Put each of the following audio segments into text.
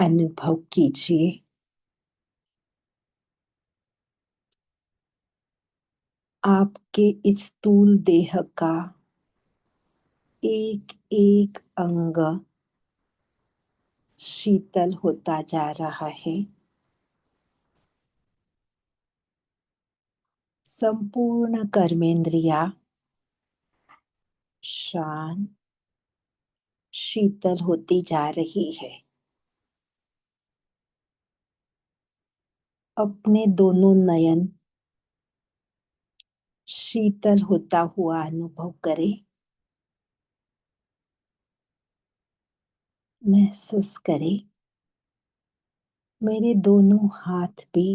अनुभव कीजिए आपके इस स्थूल देह का एक एक अंग शीतल होता जा रहा है। संपूर्ण कर्मेंद्रिया शांत शीतल होती जा रही है। अपने दोनों नयन शीतल होता हुआ अनुभव करें। महसूस करें मेरे दोनों हाथ भी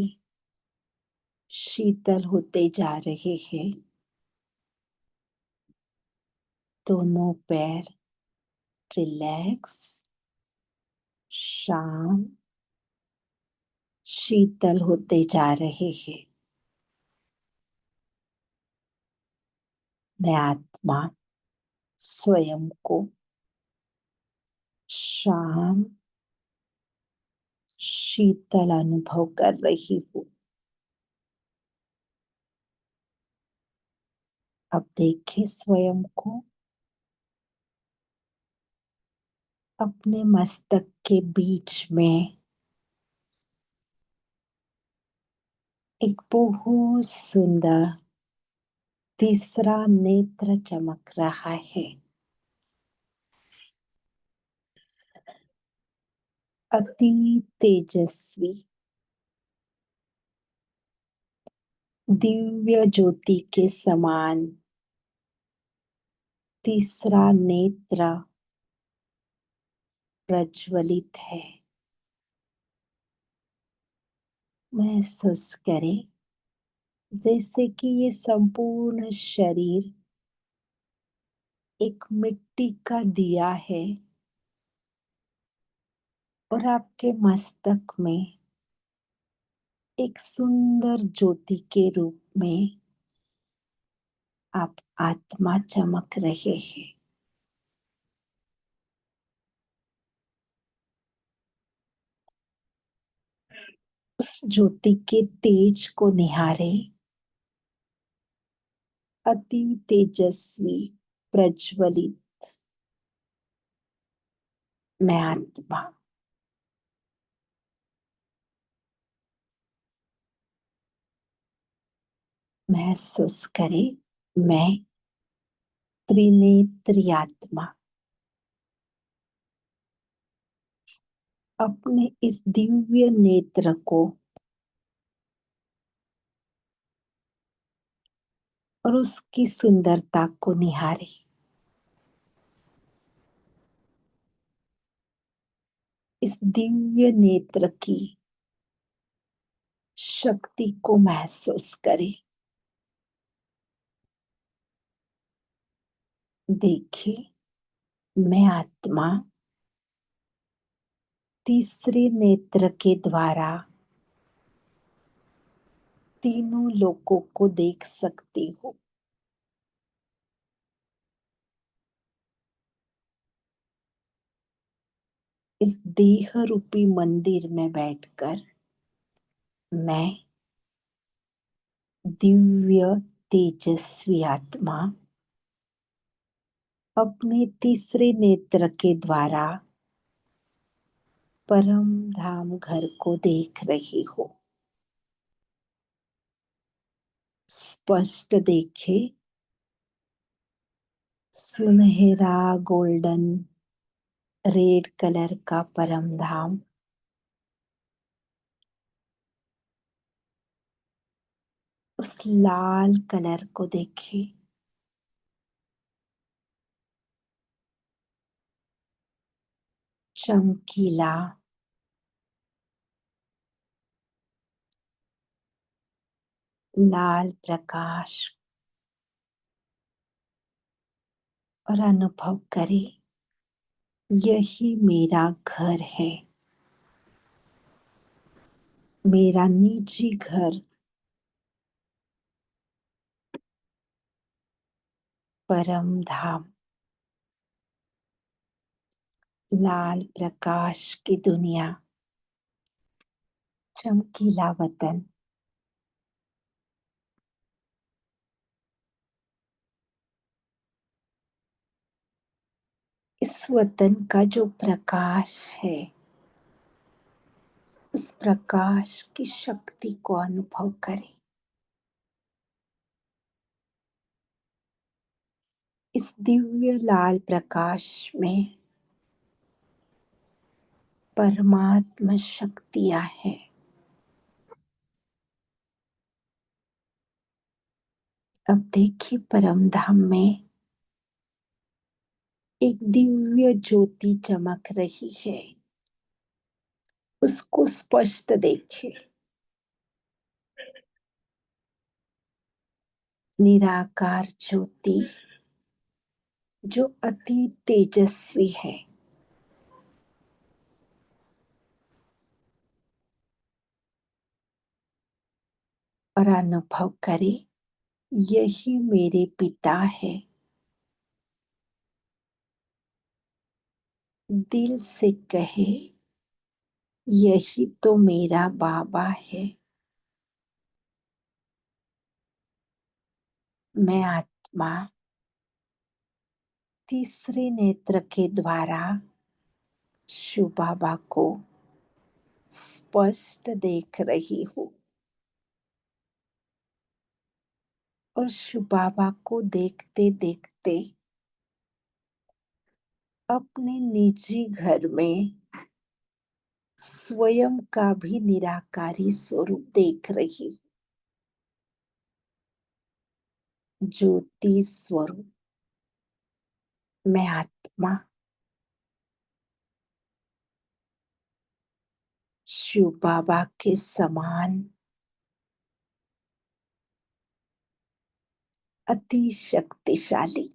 शीतल होते जा रहे हैं। दोनों पैर रिलैक्स शांत शीतल होते जा रहे हैं। मैं आत्मा स्वयं को शांत शीतल अनुभव कर रही हूँ। अब देखिए स्वयं को अपने मस्तक के बीच में एक बहुत सुंदर तीसरा नेत्र चमक रहा है। अति तेजस्वी दिव्य ज्योति के समान तीसरा नेत्र प्रज्वलित है। महसूस करें जैसे कि ये संपूर्ण शरीर एक मिट्टी का दिया है और आपके मस्तक में एक सुंदर ज्योति के रूप में आप आत्मा चमक रहे हैं। उस ज्योति के तेज को निहारे। अति तेजस्वी प्रज्वलित मैं आत्मा महसूस करे। मैं त्रिनेत्री आत्मा अपने इस दिव्य नेत्र को और उसकी सुंदरता को निहारे। इस दिव्य नेत्र की शक्ति को महसूस करें। देखिए मैं आत्मा तीसरे नेत्र के द्वारा तीनों लोकों को देख सकती हूँ। इस देह रूपी मंदिर में बैठकर मैं दिव्य तेजस्वी आत्मा अपने तीसरे नेत्र के द्वारा परम धाम घर को देख रही हूँ। स्पष्ट देखे सुनहरा गोल्डन रेड कलर का परम धाम उस लाल कलर को देखे। चमकीला लाल प्रकाश और अनुभव करे यही मेरा घर है। मेरा निजी घर परम धाम लाल प्रकाश की दुनिया चमकीला वतन। इस वतन का जो प्रकाश है, उस प्रकाश की शक्ति को अनुभव करें। इस दिव्य लाल प्रकाश में परमात्मा शक्तियां हैं। अब देखिए, परम धाम में एक दिव्य ज्योति चमक रही है। उसको स्पष्ट देखिए। निराकार ज्योति जो अति तेजस्वी है। और अनुभव करे, यही मेरे पिता है। दिल से कहे, यही तो मेरा बाबा है। मैं आत्मा तीसरे नेत्र के द्वारा शिव बाबा को स्पष्ट देख रही हूँ। और शिव बाबा को देखते देखते अपने निजी घर में स्वयं का भी निराकारी स्वरूप देख रही हूँ। ज्योति स्वरूप। मैं आत्मा शिव बाबा के समान अति शक्तिशाली।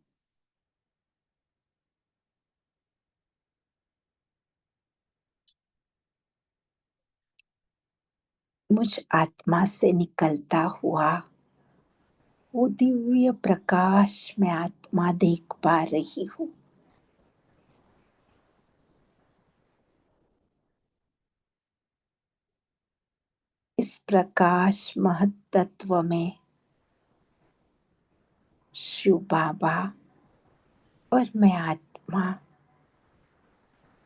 मुझ आत्मा से निकलता हुआ वो दिव्य प्रकाश मैं आत्मा देख पा रही हूँ। इस प्रकाश महत्त्व में शिव बाबा और मैं आत्मा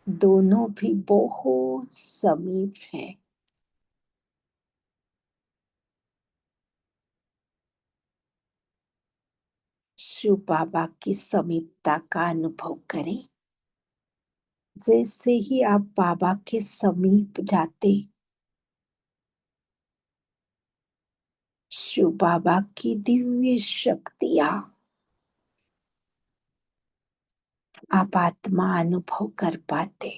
दोनों भी बहुत समीप हैं। शिव बाबा की समीपता का अनुभव करें। जैसे ही आप बाबा के समीप जाते, शिव बाबा की दिव्य शक्तियां आप आत्मा अनुभव कर पाते।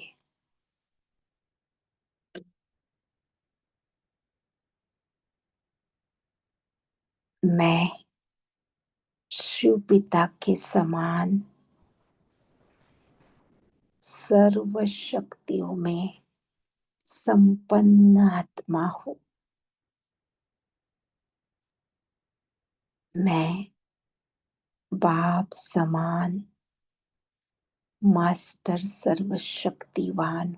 मैं शिव पिता के समान सर्व शक्तियों में संपन्न आत्मा हूँ। मैं बाप समान मास्टर सर्वशक्तिवान।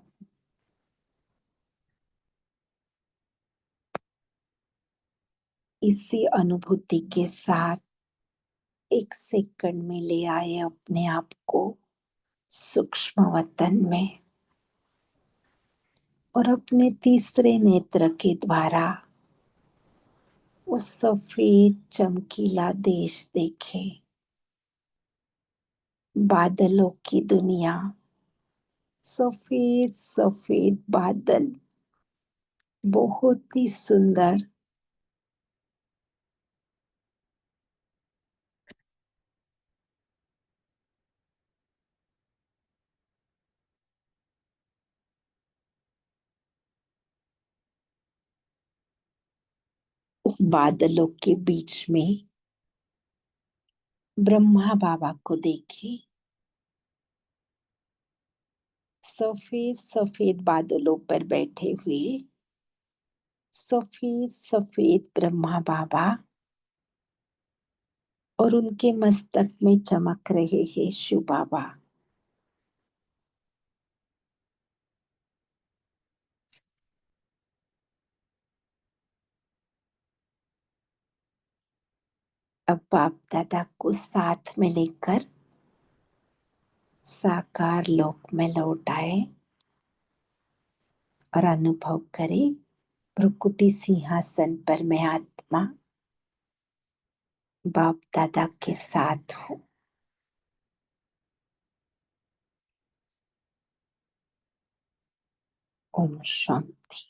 इसी अनुभूति के साथ एक सेकंड में ले आए अपने आप को सूक्ष्म वतन में और अपने तीसरे नेत्र के द्वारा वो सफेद चमकीला देश देखे। बादलों की दुनिया, सफेद सफेद बादल, बहुत ही सुंदर। उस बादलों के बीच में ब्रह्मा बाबा को देखिए। सफेद सफेद बादलों पर बैठे हुए सफेद सफेद ब्रह्मा बाबा और उनके मस्तक में चमक रहे हैं शिव बाबा। अब बाप दादा को साथ में लेकर साकार लोक में लौट आए और अनुभव करे भ्रुकुटी सिंहासन पर मैं आत्मा बाप दादा के साथ हूँ। ओम शांति।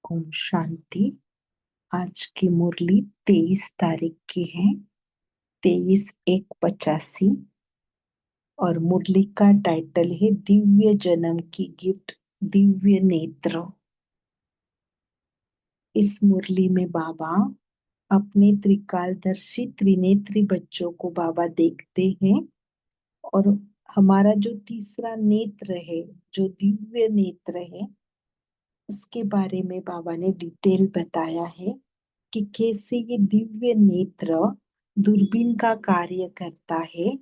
ओम शांति। आज की मुरली 23 तारीख की है, 23/1/85 और मुरली का टाइटल है दिव्य जन्म की गिफ्ट, दिव्य नेत्र। इस मुरली में बाबा अपने त्रिकालदर्शी त्रिनेत्री बच्चों को बाबा देखते हैं और हमारा जो तीसरा नेत्र है, जो दिव्य नेत्र है, उसके बारे में बाबा ने डिटेल बताया है कि कैसे ये दिव्य नेत्र दूरबीन का कार्य करता है।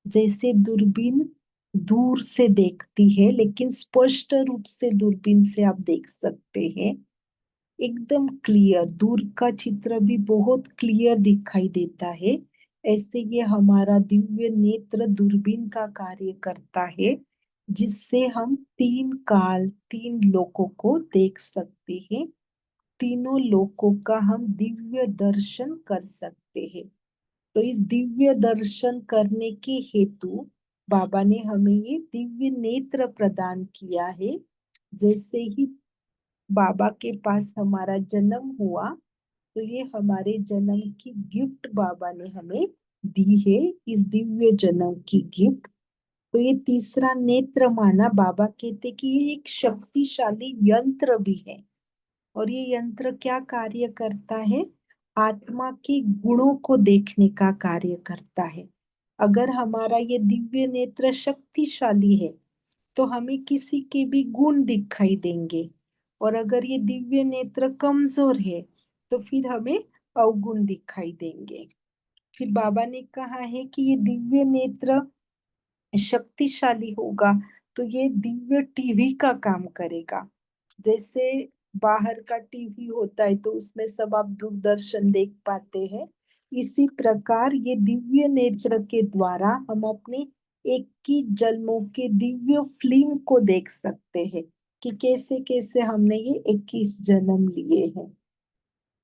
जैसे दूरबीन दूर से देखती है, लेकिन स्पष्ट रूप से दूरबीन से आप देख सकते हैं, एकदम क्लियर, दूर का चित्र भी बहुत क्लियर दिखाई देता है। ऐसे ये हमारा दिव्य नेत्र दूरबीन का कार्य करता है, जिससे हम तीन काल, तीन लोकों को देख सकते हैं। तीनों लोकों का हम दिव्य दर्शन कर सकते हैं। तो इस दिव्य दर्शन करने के हेतु बाबा ने हमें ये दिव्य नेत्र प्रदान किया है। जैसे ही बाबा के पास हमारा जन्म हुआ, तो ये हमारे जन्म की गिफ्ट बाबा ने हमें दी है, इस दिव्य जन्म की गिफ्ट। तो ये तीसरा नेत्र माना, बाबा कहते कि ये एक शक्तिशाली यंत्र भी है। और ये यंत्र क्या कार्य करता है? आत्मा के गुणों को देखने का कार्य करता है। अगर हमारा ये दिव्य नेत्र शक्तिशाली है, तो हमें किसी के भी गुण दिखाई देंगे। और अगर ये दिव्य नेत्र कमजोर है, तो फिर हमें अवगुण दिखाई देंगे। फिर बाबा ने कहा है कि ये दिव्य नेत्र शक्तिशाली होगा, तो ये दिव्य टीवी का काम करेगा। जैसे बाहर का टीवी होता है, तो उसमें सब आप दूरदर्शन देख पाते हैं। इसी प्रकार ये दिव्य नेत्र के द्वारा हम अपने 21 जन्मों के दिव्य फिल्म को देख सकते हैं कि कैसे कैसे हमने ये 21 जन्म लिए हैं।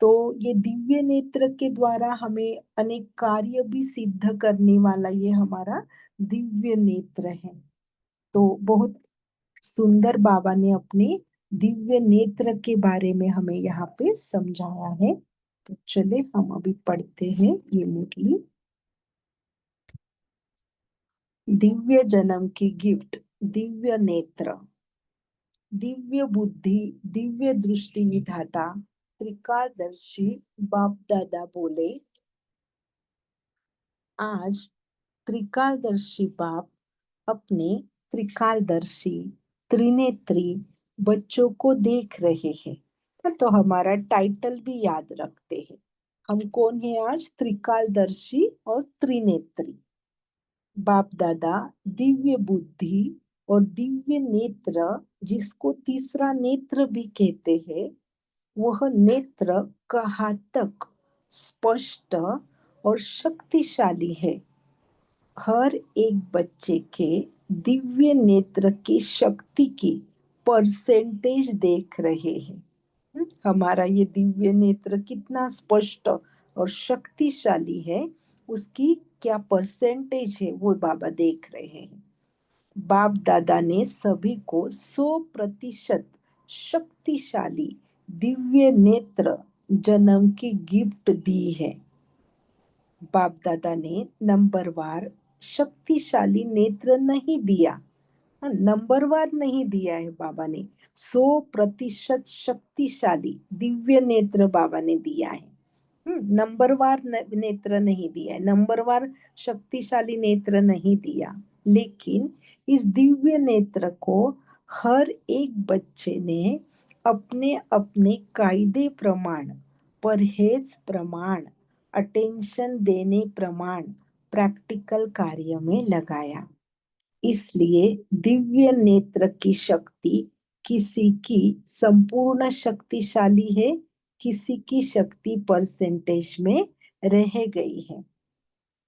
तो ये दिव्य नेत्र के द्वारा हमें अनेक कार्य भी सिद्ध करने वाला ये हमारा दिव्य नेत्र है। तो बहुत सुंदर बाबा ने अपने दिव्य नेत्र के बारे में हमें यहाँ पे समझाया है। तो चले हम अभी पढ़ते हैं ये मुरली। दिव्य जन्म की गिफ्ट, दिव्य नेत्र। दिव्य बुद्धि, दिव्य दृष्टि विधाता त्रिकालदर्शी बाप दादा बोले, आज त्रिकालदर्शी बाप अपने त्रिकालदर्शी त्रिनेत्री बच्चों को देख रहे हैं। तो हमारा टाइटल भी याद रखते हैं। हम कौन है आज? त्रिकालदर्शी और त्रिनेत्री। बाप दादा दिव्य बुद्धि और दिव्य नेत्र, जिसको तीसरा नेत्र भी कहते हैं, वह नेत्र कहाँ तक स्पष्ट और शक्तिशाली है। हर एक बच्चे के दिव्य नेत्र की शक्ति की परसेंटेज देख रहे हैं। हमारा ये दिव्य नेत्र कितना स्पष्ट और शक्तिशाली है, उसकी क्या परसेंटेज है, वो बाबा देख रहे हैं। बाप दादा ने सभी को 100% शक्तिशाली दिव्य नेत्र जन्म की गिफ्ट दी है। बाप दादा ने नंबरवार शक्तिशाली नेत्र नहीं दिया। नंबरवार नहीं दिया है बाबा ने, 100% शक्तिशाली दिव्य नेत्र बाबा ने दिया है। नंबरवार नेत्र नहीं दिया है, नंबरवार शक्तिशाली नेत्र नहीं दिया, लेकिन इस दिव्य नेत्र को हर एक बच्चे ने अपने अपने कायदे प्रमाण, परहेज प्रमाण, अटेंशन देने प्रमाण प्रैक्टिकल कार्य में लगाया। इसलिए दिव्य नेत्र की शक्ति किसी की संपूर्ण शक्तिशाली है, किसी की शक्ति परसेंटेज में रह गई है।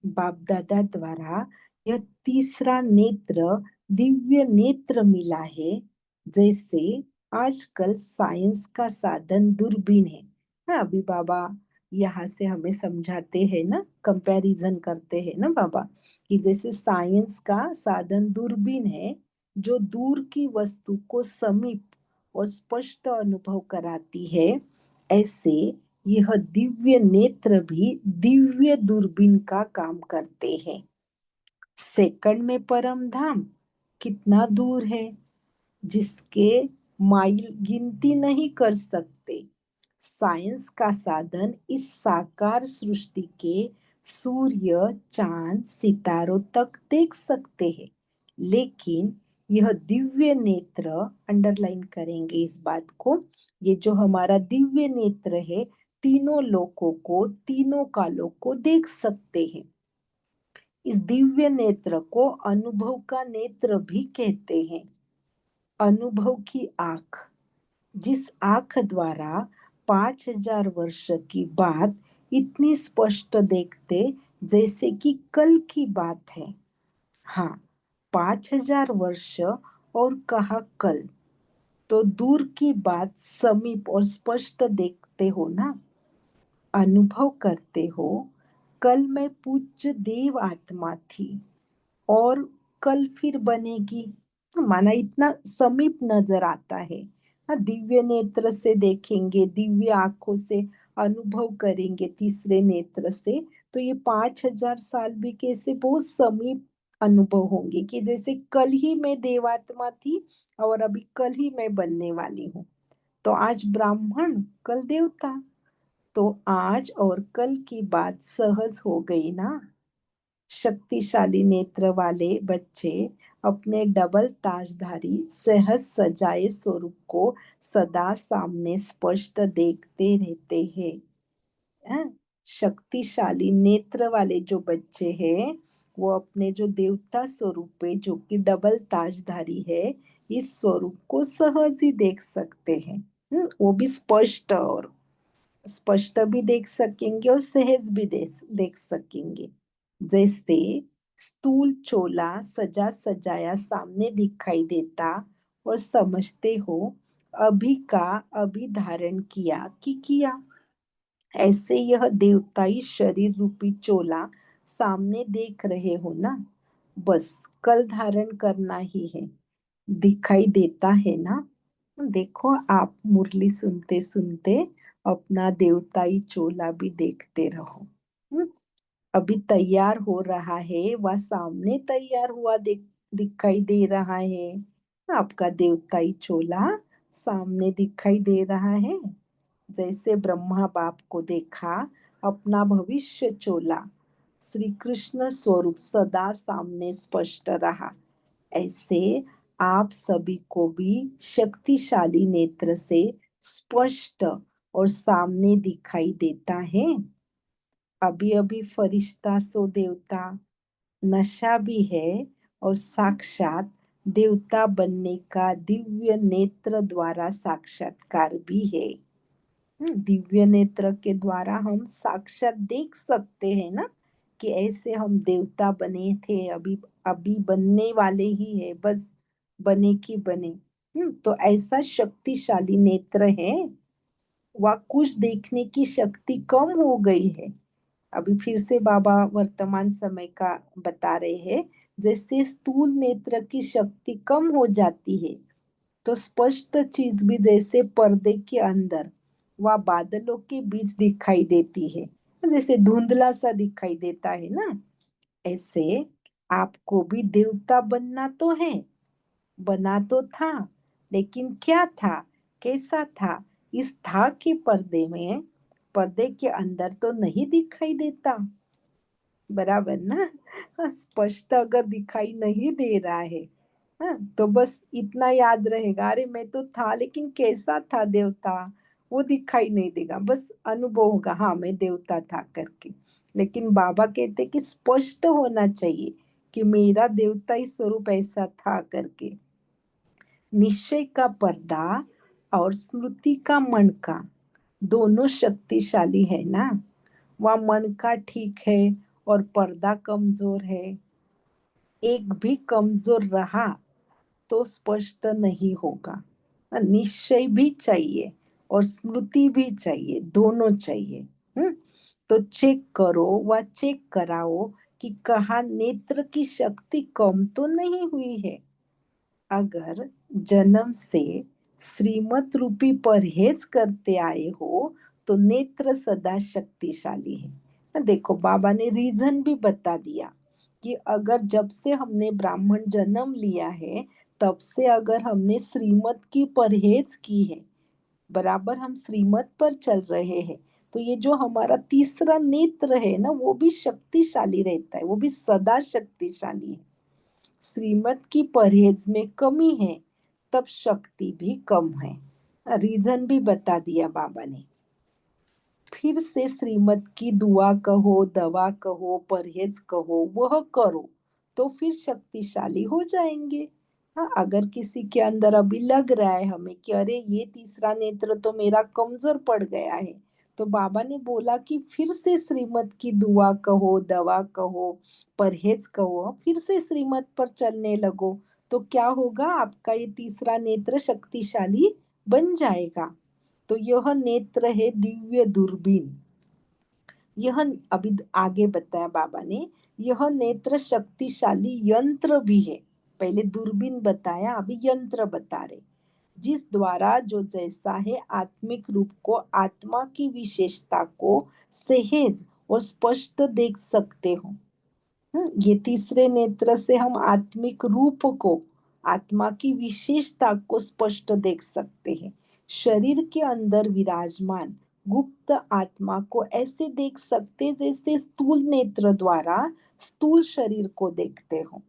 बाप दादा द्वारा यह तीसरा नेत्र दिव्य नेत्र मिला है। जैसे आजकल साइंस का साधन दूरबीन है। हाँ, अभी बाबा यहाँ से हमें समझाते हैं ना, कंपैरिजन करते हैं ना बाबा, कि जैसे साइंस का साधन दूरबीन है जो दूर की वस्तु को समीप और स्पष्ट अनुभव कराती है, ऐसे यह दिव्य नेत्र भी दिव्य दूरबीन का काम करते हैं। सेकंड में परम धाम कितना दूर है, जिसके माइल गिनती नहीं कर सकते। साइंस का साधन इस साकार सृष्टि के सूर्य, चांद, सितारों तक देख सकते हैं, लेकिन यह दिव्य नेत्र, अंडरलाइन करेंगे इस बात को, ये जो हमारा दिव्य नेत्र है तीनों लोकों को, तीनों कालों को देख सकते हैं। इस दिव्य नेत्र को अनुभव का नेत्र भी कहते हैं। अनुभव की आंख, जिस आंख द्वारा 5000 वर्ष की बात इतनी स्पष्ट देखते जैसे कि कल की बात है। हाँ, 5000 वर्ष और कहा कल, तो दूर की बात समीप और स्पष्ट देखते हो ना, अनुभव करते हो। कल मैं पूज्य देव आत्मा थी और कल फिर बनेगी, माना इतना समीप नजर आता है। हाँ, दिव्य नेत्र से देखेंगे, दिव्य आंखों से अनुभव करेंगे, तीसरे नेत्र से, तो ये 5000 साल भी कैसे बहुत समीप अनुभव होंगे, कि जैसे कल ही मैं देवात्मा थी और अभी कल ही मैं बनने वाली हूँ। तो आज ब्राह्मण, कल देवता, तो आज और कल की बात सहज हो गई ना। शक्तिशाली नेत्र वाले बच्चे अपने डबल ताजधारी सहज सजाए स्वरूप को सदा सामने स्पष्ट देखते रहते हैं। हैं? शक्तिशाली नेत्र वाले जो बच्चे हैं, वो अपने जो देवता स्वरूप है, जो कि डबल ताजधारी है, इस स्वरूप को सहज ही देख सकते हैं। वो भी स्पष्ट, और स्पष्ट भी देख सकेंगे और सहज भी देख सकेंगे। जैसे स्थूल चोला सजा सजाया सामने दिखाई देता और समझते हो अभी का अभी धारण किया कि किया, ऐसे यह देवताई शरीर रूपी चोला सामने देख रहे हो ना, बस कल धारण करना ही है, दिखाई देता है ना। देखो, आप मुरली सुनते सुनते अपना देवताई चोला भी देखते रहो। हम्म, अभी तैयार हो रहा है, वह सामने तैयार हुआ दिखाई दे रहा है। आपका देवताई चोला सामने दिखाई दे रहा है। जैसे ब्रह्मा बाप को देखा, अपना भविष्य चोला श्री कृष्ण स्वरूप सदा सामने स्पष्ट रहा, ऐसे आप सभी को भी शक्तिशाली नेत्र से स्पष्ट और सामने दिखाई देता है। अभी अभी फरिश्ता सो देवता, नशा भी है और साक्षात देवता बनने का दिव्य नेत्र द्वारा साक्षात्कार भी है। दिव्य नेत्र के द्वारा हम साक्षात देख सकते हैं ना, कि ऐसे हम देवता बने थे, अभी अभी बनने वाले ही है, बस बने की बने। तो ऐसा शक्तिशाली नेत्र है, वह कुछ देखने की शक्ति कम हो गई है। अभी फिर से बाबा वर्तमान समय का बता रहे हैं, जैसे स्थूल नेत्र की शक्ति कम हो जाती है, तो स्पष्ट चीज भी जैसे पर्दे के अंदर व बादलों के बीच दिखाई देती है, जैसे धुंधला सा दिखाई देता है ना, ऐसे आपको भी देवता बनना तो है, बना तो था, लेकिन क्या था, कैसा था, इस था के पर्दे में पर्दे के अंदर तो नहीं दिखाई देता, बराबर ना। हाँ, स्पष्ट अगर दिखाई नहीं दे रहा है, हाँ, तो बस इतना याद रहेगा, अरे मैं तो था लेकिन कैसा था देवता, वो दिखाई नहीं देगा, बस अनुभव होगा, हाँ मैं देवता था करके। लेकिन बाबा कहते कि स्पष्ट होना चाहिए कि मेरा देवता ही स्वरूप ऐसा था करके। निश्चय का पर्दा और स्मृति का मन का दोनों शक्तिशाली है ना। वह मन का ठीक है और पर्दा कमजोर है। एक भी कमजोर रहा तो स्पष्ट नहीं होगा। निश्चय भी चाहिए और स्मृति भी चाहिए, दोनों चाहिए। हम्म। तो चेक करो व चेक कराओ कि कहा नेत्र की शक्ति कम तो नहीं हुई है। अगर जन्म से श्रीमत रूपी परहेज करते आए हो तो नेत्र सदा शक्तिशाली है। देखो बाबा ने रीजन भी बता दिया कि अगर जब से हमने ब्राह्मण जन्म लिया है तब से अगर हमने श्रीमत की परहेज की है, बराबर हम श्रीमत पर चल रहे हैं, तो ये जो हमारा तीसरा नेत्र है ना वो भी शक्तिशाली रहता है, वो भी सदा शक्तिशाली है। श्रीमत की परहेज में कमी है तब शक्ति भी कम है। रीजन भी बता दिया बाबा ने। फिर से श्रीमत की दुआ कहो, दवा कहो, परहेज कहो, वह करो तो फिर शक्तिशाली हो जाएंगे। हाँ, अगर किसी के अंदर अभी लग रहा है हमें कि अरे ये तीसरा नेत्र तो मेरा कमजोर पड़ गया है, तो बाबा ने बोला कि फिर से श्रीमत की दुआ कहो, दवा कहो, परहेज कहो, फिर से श्रीमत पर चलने लगो, तो क्या होगा, आपका ये तीसरा नेत्र शक्तिशाली बन जाएगा। तो यह नेत्र है दिव्य दूरबीन। यह अभी आगे बताया बाबा ने, यह नेत्र शक्तिशाली यंत्र भी है। पहले दूरबीन बताया, अभी यंत्र बता रहे, जिस द्वारा जो जैसा है आत्मिक रूप को, आत्मा की विशेषता को सहज और स्पष्ट देख सकते हो। ये तीसरे नेत्र से हम आत्मिक रूप को, आत्मा की विशेषता को स्पष्ट देख सकते हैं। शरीर के अंदर विराजमान गुप्त आत्मा को ऐसे देख सकते जैसे स्थूल नेत्र द्वारा स्थूल शरीर को देखते हो।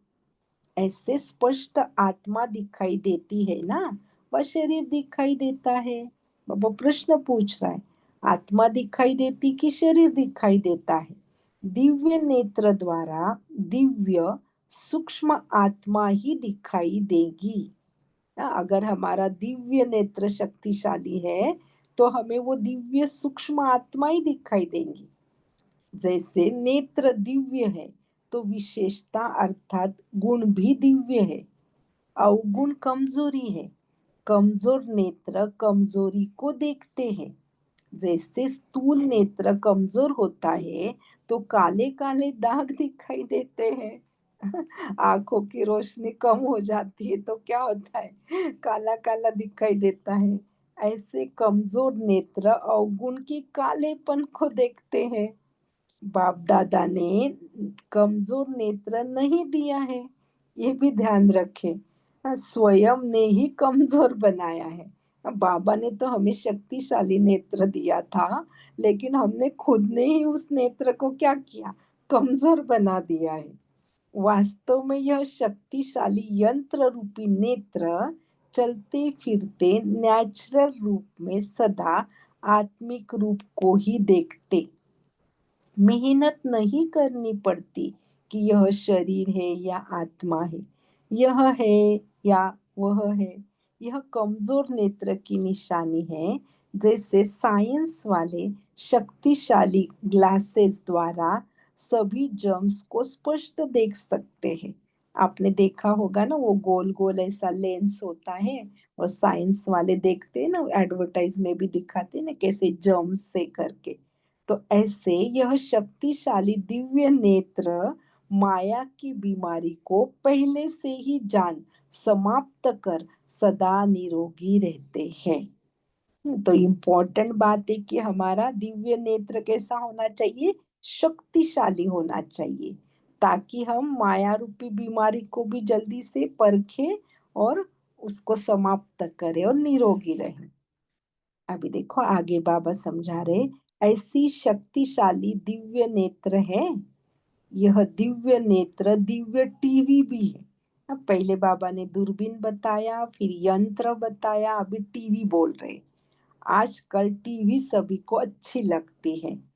ऐसे स्पष्ट आत्मा दिखाई देती है ना, वह शरीर दिखाई देता है। वो प्रश्न पूछ रहा है, आत्मा दिखाई देती कि शरीर दिखाई देता है। दिव्य नेत्र द्वारा दिव्य सूक्ष्म आत्मा ही दिखाई देगी। अगर हमारा दिव्य नेत्र शक्तिशाली है तो हमें वो दिव्य सूक्ष्म आत्मा ही दिखाई देंगी। जैसे नेत्र दिव्य है तो विशेषता अर्थात गुण भी दिव्य है। अवगुण कमजोरी है, कमजोर नेत्र कमजोरी को देखते हैं। जैसे स्थूल नेत्र कमजोर होता है तो काले काले दाग दिखाई देते हैं। आंखों की रोशनी कम हो जाती है तो क्या होता है, काला काला दिखाई देता है। ऐसे कमजोर नेत्र अवगुण की कालेपन को देखते हैं। बाप दादा ने कमजोर नेत्र नहीं दिया है, ये भी ध्यान रखें। स्वयं ने ही कमजोर बनाया है। बाबा ने तो हमें शक्तिशाली नेत्र दिया था, लेकिन हमने खुद ने ही उस नेत्र को क्या किया, कमजोर बना दिया है। वास्तव में यह शक्तिशाली यंत्र रूपी नेत्र चलते फिरते नेचुरल रूप में सदा आत्मिक रूप को ही देखते। मेहनत नहीं करनी पड़ती कि यह शरीर है या आत्मा है, यह है या वह है। यह कमजोर नेत्र की निशानी है। जैसे साइंस वाले शक्तिशाली ग्लासेस द्वारा सभी जर्म्स को स्पष्ट देख सकते हैं। आपने देखा होगा ना, वो गोल गोल ऐसा लेंस होता है और साइंस वाले देखते हैं ना, एडवर्टाइज में भी दिखाते हैं ना कैसे जर्म्स से करके। तो ऐसे यह शक्तिशाली दिव्य नेत्र माया की बीमारी को पहले से ही जान समाप्त कर सदा निरोगी रहते हैं। तो इम्पोर्टेंट बात है कि हमारा दिव्य नेत्र कैसा होना चाहिए, शक्तिशाली होना चाहिए, ताकि हम माया रूपी बीमारी को भी जल्दी से परखें और उसको समाप्त करें और निरोगी रहें। अभी देखो आगे बाबा समझा रहे, ऐसी शक्तिशाली दिव्य नेत्र है। यह दिव्य नेत्र दिव्य टीवी भी है। अब पहले बाबा ने दूरबीन बताया, फिर यंत्र बताया, अभी टीवी बोल रहे। आजकल टीवी सभी को अच्छी लगती है।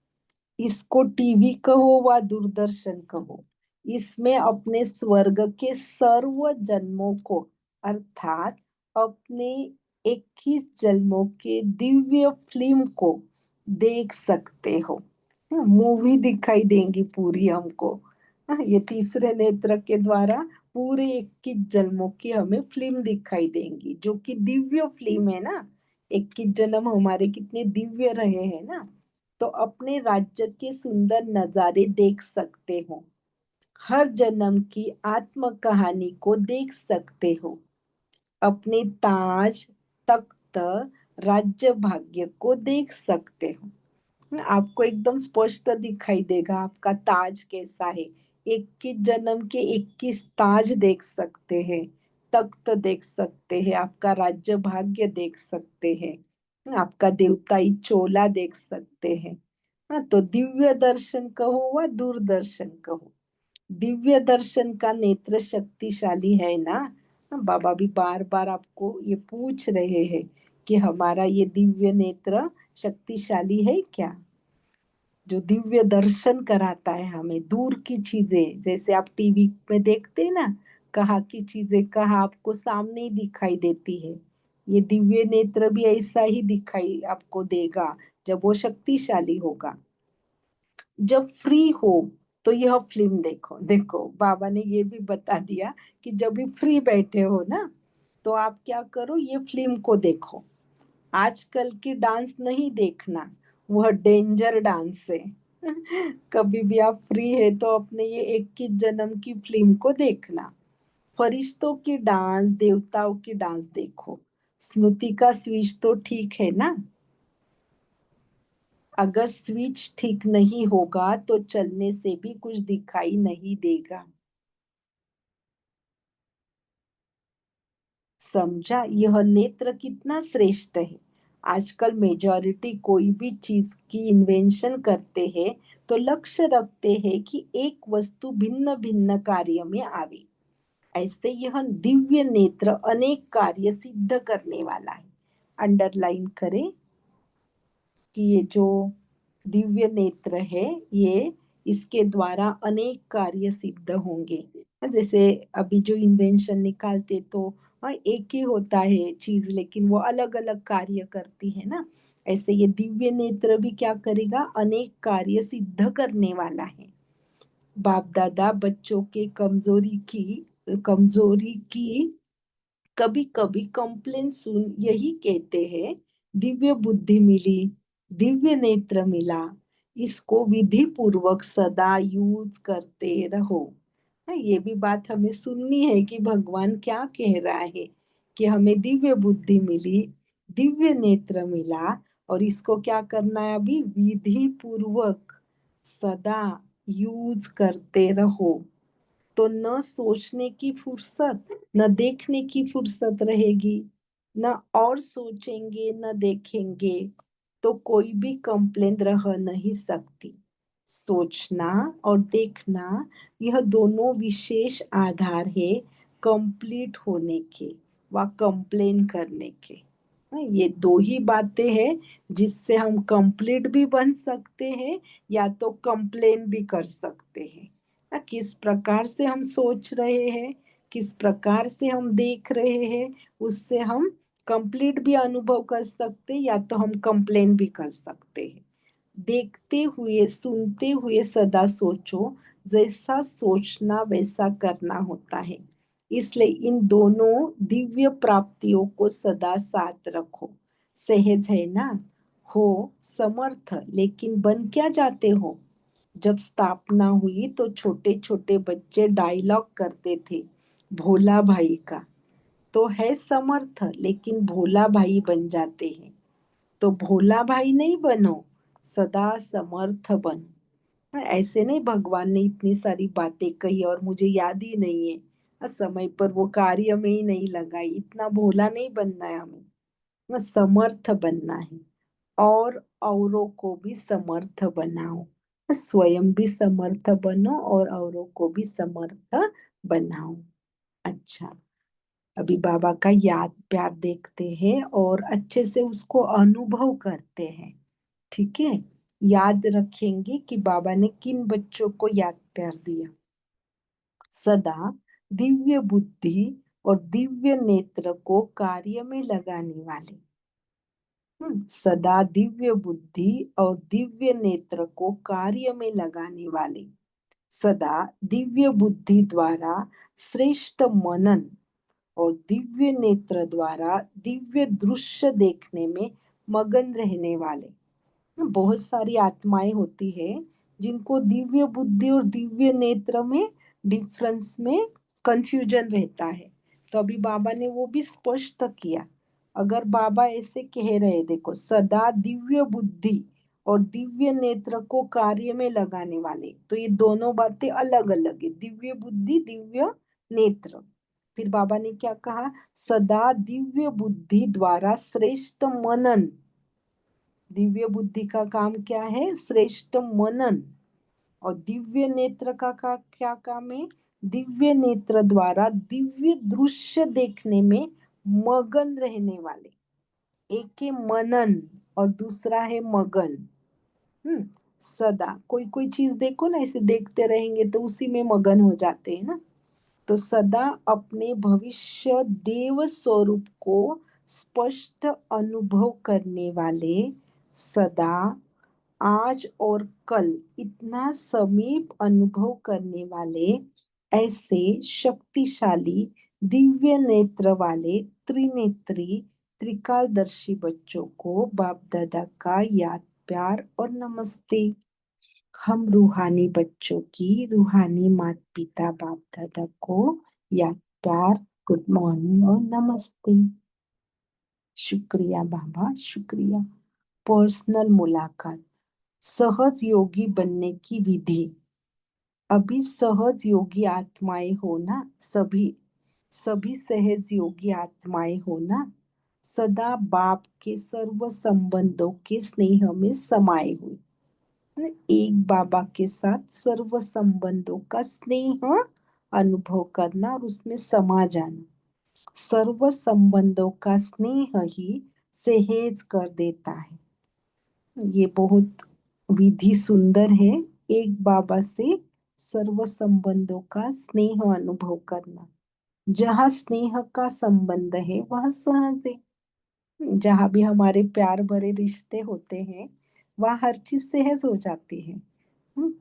इसको टीवी कहो व दूरदर्शन कहो, इसमें अपने स्वर्ग के सर्व जन्मों को, अर्थात अपने 21 जन्मों के दिव्य फिल्म को देख सकते हो। मूवी दिखाई देंगी पूरी हमको। ये तीसरे नेत्र के द्वारा पूरे 21 जन्मों की हमें फिल्म दिखाई देंगी, जो कि दिव्य फिल्म है ना। 21 जन्म हमारे कितने दिव्य रहे हैं ना। तो अपने राज्य के सुंदर नजारे देख सकते हो। हर जन्म की आत्म कहानी को देख सकते हो। अपने ताज, तख्त, राज्य भाग्य को देख सकते हो। आपको एकदम स्पष्ट दिखाई देगा आपका ताज कैसा है। 21 जन्म के 21 ताज देख सकते हैं, तख्त देख सकते हैं, आपका राज्य भाग्य देख सकते हैं, आपका देवताई चोला देख सकते हैं। हाँ, तो दिव्य दर्शन कहो व दूरदर्शन कहो, दिव्य दर्शन का नेत्र शक्तिशाली है ना। हाँ, बाबा भी बार बार आपको ये पूछ रहे हैं कि हमारा ये दिव्य नेत्र शक्तिशाली है क्या, जो दिव्य दर्शन कराता है हमें दूर की चीजें, जैसे आप टीवी में देखते हैं ना, कहाँ की चीजें कहाँ आपको सामने ही दिखाई देती है। ये दिव्य नेत्र भी ऐसा ही दिखाई आपको देगा जब वो शक्तिशाली होगा। जब फ्री हो तो यह फिल्म देखो। देखो बाबा ने ये भी बता दिया कि जब भी फ्री बैठे हो ना, तो आप क्या करो, ये फिल्म को देखो। आजकल की डांस नहीं देखना, वह डेंजर डांस है। कभी भी आप फ्री है तो अपने ये 21 जन्म की फिल्म को देखना। फरिश्तों की डांस, देवताओं की डांस देखो। स्मृति का स्विच तो ठीक है ना। अगर स्विच ठीक नहीं होगा तो चलने से भी कुछ दिखाई नहीं देगा। समझा यह नेत्र कितना श्रेष्ठ है। आजकल मेजॉरिटी कोई भी चीज की इन्वेंशन करते हैं तो लक्ष्य रखते हैं कि एक वस्तु भिन्न भिन्न कार्य में आवे। ऐसे यह दिव्य नेत्र अनेक कार्य सिद्ध करने वाला है। अंडरलाइन करें कि ये जो दिव्य नेत्र है, ये इसके द्वारा अनेक कार्य सिद्ध होंगे। जैसे अभी जो इन्वेंशन निकालते तो एक ही होता है चीज, लेकिन वो अलग अलग कार्य करती है ना। ऐसे ये दिव्य नेत्र भी क्या करेगा, अनेक कार्य सिद्ध करने वाला है। बाप दादा बच्चों के कमजोरी की कभी कभी कंप्लेन सुन यही कहते हैं, दिव्य बुद्धि मिली, दिव्य नेत्र मिला, इसको विधि पूर्वक सदा यूज करते रहो। ये भी बात हमें सुननी है कि भगवान क्या कह रहा है, कि हमें दिव्य बुद्धि मिली, दिव्य नेत्र मिला, और इसको क्या करना है, अभी विधि पूर्वक सदा यूज करते रहो। तो न सोचने की फुर्सत, न देखने की फुर्सत रहेगी, न और सोचेंगे न देखेंगे तो कोई भी कंप्लेन रह नहीं सकती। सोचना और देखना, यह दोनों विशेष आधार है कंप्लीट होने के व कंप्लेन करने के। ये दो ही बातें हैं जिससे हम कंप्लीट भी बन सकते हैं या तो कंप्लेन भी कर सकते हैं। किस प्रकार से हम सोच रहे हैं, किस प्रकार से हम देख रहे हैं, उससे हम कंप्लीट भी अनुभव कर सकते हैं या तो हम कंप्लेन भी कर सकते हैं। देखते हुए सुनते हुए सदा सोचो, जैसा सोचना वैसा करना होता है। इसलिए इन दोनों दिव्य प्राप्तियों को सदा साथ रखो। सहज है ना, हो समर्थ, लेकिन बन क्या जाते हो। जब स्थापना हुई तो छोटे छोटे बच्चे डायलॉग करते थे भोला भाई का, तो है समर्थ लेकिन भोला भाई बन जाते हैं। तो भोला भाई नहीं बनो, सदा समर्थ बनो। ऐसे नहीं, भगवान ने इतनी सारी बातें कही और मुझे याद ही नहीं है, समय पर वो कार्य में ही नहीं लगाई। इतना भोला नहीं बनना है हमें, समर्थ बनना है। और औरों को भी समर्थ बनाओ। स्वयं भी समर्थ बनो और औरों को भी समर्थ बनाओ। अच्छा, अभी बाबा का याद प्यार देखते हैं और अच्छे से उसको अनुभव करते हैं। ठीक है, याद रखेंगे कि बाबा ने किन बच्चों को याद प्यार दिया। सदा दिव्य बुद्धि और दिव्य नेत्र को कार्य में लगाने वाले। सदा दिव्य बुद्धि और दिव्य नेत्र को कार्य में लगाने वाले। सदा दिव्य बुद्धि द्वारा श्रेष्ठ मनन और दिव्य नेत्र द्वारा दिव्य दृश्य देखने में मगन रहने वाले। बहुत सारी आत्माएं होती है जिनको दिव्य बुद्धि और दिव्य नेत्र में डिफरेंस में कंफ्यूजन रहता है। तो अभी बाबा ने वो भी स्पष्ट किया। अगर बाबा ऐसे कह रहे, देखो, सदा दिव्य बुद्धि और दिव्य नेत्र को कार्य में लगाने वाले, तो ये दोनों बातें अलग अलग है, दिव्य बुद्धि दिव्य नेत्र। फिर बाबा ने क्या कहा, सदा दिव्य बुद्धि द्वारा श्रेष्ठ मनन। दिव्य बुद्धि का काम क्या है, श्रेष्ठ मनन। और दिव्य नेत्र का क्या काम है, दिव्य नेत्र द्वारा दिव्य दृश्य देखने में मगन रहने वाले। एक है मनन और दूसरा है मगन। सदा कोई कोई चीज देखो ना, ऐसे देखते रहेंगे तो उसी में मगन हो जाते हैं ना। तो सदा अपने भविष्य देव स्वरूप को स्पष्ट अनुभव करने वाले, सदा आज और कल इतना समीप अनुभव करने वाले, ऐसे शक्तिशाली दिव्य नेत्र वाले त्रिनेत्री त्रिकालदर्शी बच्चों को बाप दादा का याद प्यार और नमस्ते। हम रूहानी बच्चों की रूहानी माता पिता बाप दादा को याद प्यार, गुड मॉर्निंग और नमस्ते। शुक्रिया बाबा, शुक्रिया। पर्सनल मुलाकात, सहज योगी बनने की विधि। अभी सहज योगी आत्माएं हो ना, सभी सभी सहज योगी आत्माएं हो ना, सदा बाप के सर्व संबंधों के स्नेह में समाये हुए। एक बाबा के साथ सर्व संबंधों का स्नेह अनुभव करना और उसमें समा जाना। सर्व संबंधों का स्नेह ही सहेज कर देता है। ये बहुत विधि सुंदर है। एक बाबा से सर्व संबंधों का स्नेह अनुभव करना। जहाँ स्नेह का संबंध है वह सहज है। जहाँ भी हमारे प्यार भरे रिश्ते होते हैं वहाँ हर चीज सहज हो जाती है। हम्म,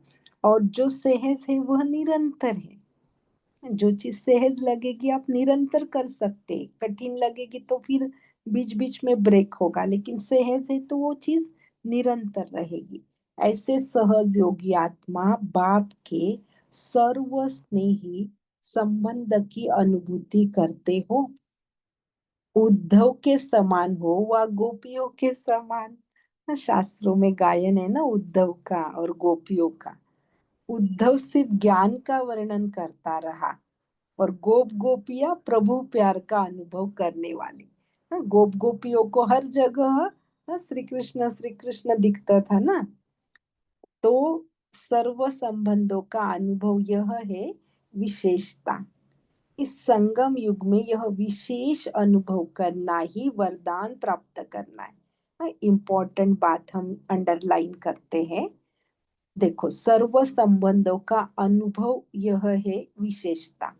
और जो सहज है वह निरंतर है। जो चीज सहज लगेगी आप निरंतर कर सकते, कठिन लगेगी तो फिर बीच बीच में ब्रेक होगा, लेकिन सहज है तो वो चीज निरंतर रहेगी। ऐसे सहज योगी आत्मा बाप के सर्व स्नेही संबंध की अनुभूति करते हो। उद्धव के समान हो व गोपियों के समान। शास्त्रों में गायन है ना उद्धव का और गोपियों का। उद्धव सिर्फ ज्ञान का वर्णन करता रहा और गोप गोपियां प्रभु प्यार का अनुभव करने वाली। गोप गोपियों को हर जगह श्री कृष्ण दिखता था ना। तो सर्व संबंधों का अनुभव यह है विशेषता। इस संगम युग में यह विशेष अनुभव करना ही वरदान प्राप्त करना है। इम्पोर्टेंट बात हम अंडरलाइन करते हैं। देखो, सर्व संबंधों का अनुभव यह है विशेषता।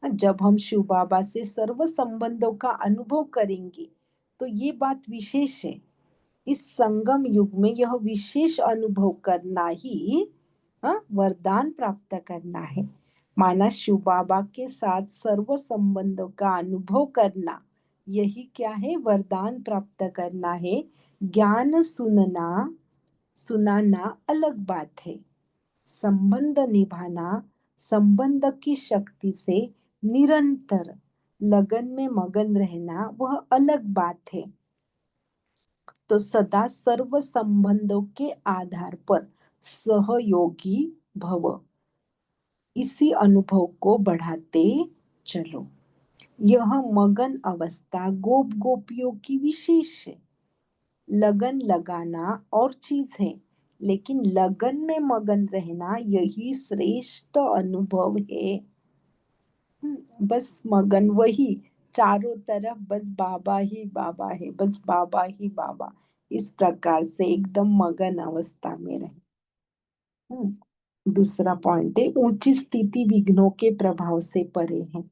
जब हम शिव बाबा से सर्व संबंधों का अनुभव करेंगे तो ये बात विशेष है। इस संगम युग में यह विशेष अनुभव करना ही वरदान प्राप्त करना है। माना शिव बाबा के साथ सर्व संबंधों का अनुभव करना, यही क्या है, वरदान प्राप्त करना है। ज्ञान सुनाना अलग बात है। संबंध निभाना, संबंध की शक्ति से निरंतर लगन में मगन रहना, वह अलग बात है। तो सदा सर्व संबंधों के आधार पर सहयोगी भव, इसी अनुभव को बढ़ाते चलो। यह मगन अवस्था गोप गोपियों की विशेष है। लगन लगाना और चीज है, लेकिन लगन में मगन रहना यही श्रेष्ठ अनुभव है। बस मगन वही, चारों तरफ बस बाबा ही बाबा है, बस बाबा ही बाबा, इस प्रकार से एकदम मगन अवस्था में रहे। दूसरा पॉइंट है, ऊंची स्थिति विघ्नों के प्रभाव से परे है।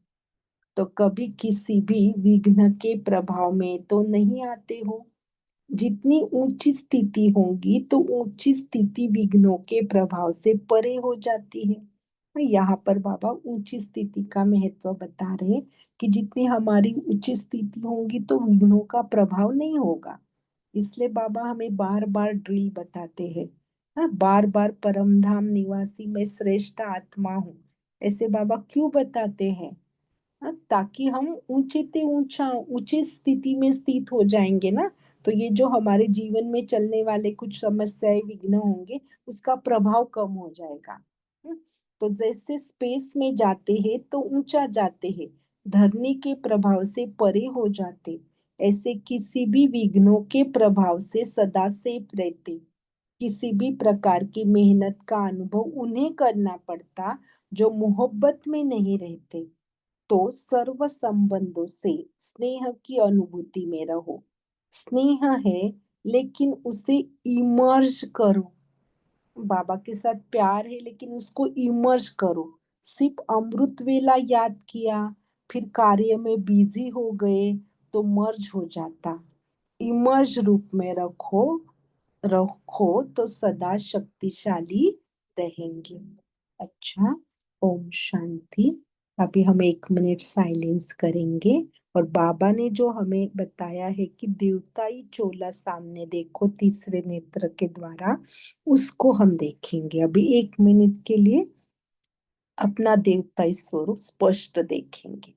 तो कभी किसी भी विघ्न के प्रभाव में तो नहीं आते हो। जितनी ऊंची स्थिति होगी तो ऊंची स्थिति विघ्नों के प्रभाव से परे हो जाती है। तो यहाँ पर बाबा ऊंची स्थिति का महत्व बता रहे हैं कि जितनी हमारी ऊंची स्थिति होगी तो विघ्नों का प्रभाव नहीं होगा। इसलिए बाबा हमें बार बार ड्रिल बताते हैं। हाँ, बार बार परम धाम निवासी मैं श्रेष्ठ आत्मा हूँ, ऐसे बाबा क्यों बताते हैं? हाँ, ताकि हम ऊंचे ते ऊंचा ऊंची स्थिति में स्थित हो जाएंगे ना, तो ये जो हमारे जीवन में चलने वाले कुछ समस्याएं विघ्न होंगे उसका प्रभाव कम हो जाएगा। तो जैसे स्पेस में जाते हैं तो ऊंचा जाते हैं, धरनी के प्रभाव से परे हो जाते, ऐसे किसी भी विघ्नों के प्रभाव से सदा सेफ रहते। किसी भी प्रकार की मेहनत का अनुभव उन्हें करना पड़ता जो मोहब्बत में नहीं रहते। तो सर्व संबंधों से स्नेह की अनुभूति में रहो। स्नेह है लेकिन उसे इमर्ज करो। बाबा के साथ प्यार है लेकिन उसको इमर्ज करो। सिर्फ अमृत वेला याद किया, फिर कार्य में बिजी हो गए तो मर्ज हो जाता। इमर्ज रूप में रखो, रखो तो सदा शक्तिशाली रहेंगे। अच्छा, ओम शांति। अभी हम 1 मिनट साइलेंस करेंगे। और बाबा ने जो हमें बताया है कि देवताई चोला सामने देखो तीसरे नेत्र के द्वारा, उसको हम देखेंगे अभी 1 मिनट के लिए। अपना देवताई स्वरूप स्पष्ट देखेंगे।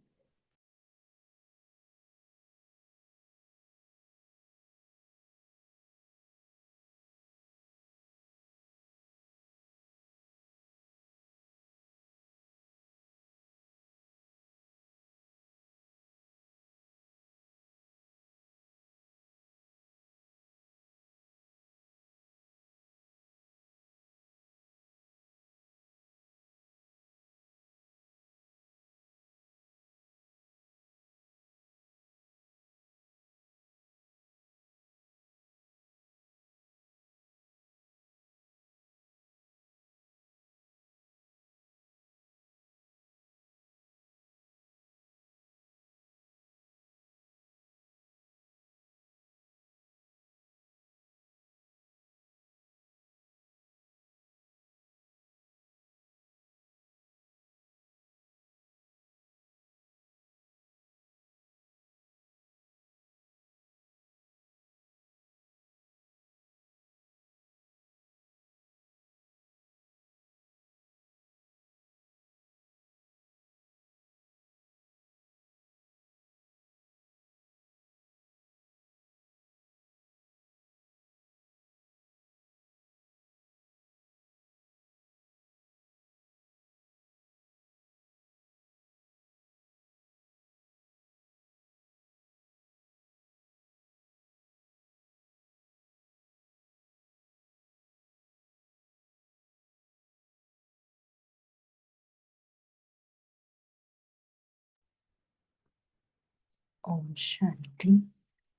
ओम शांति।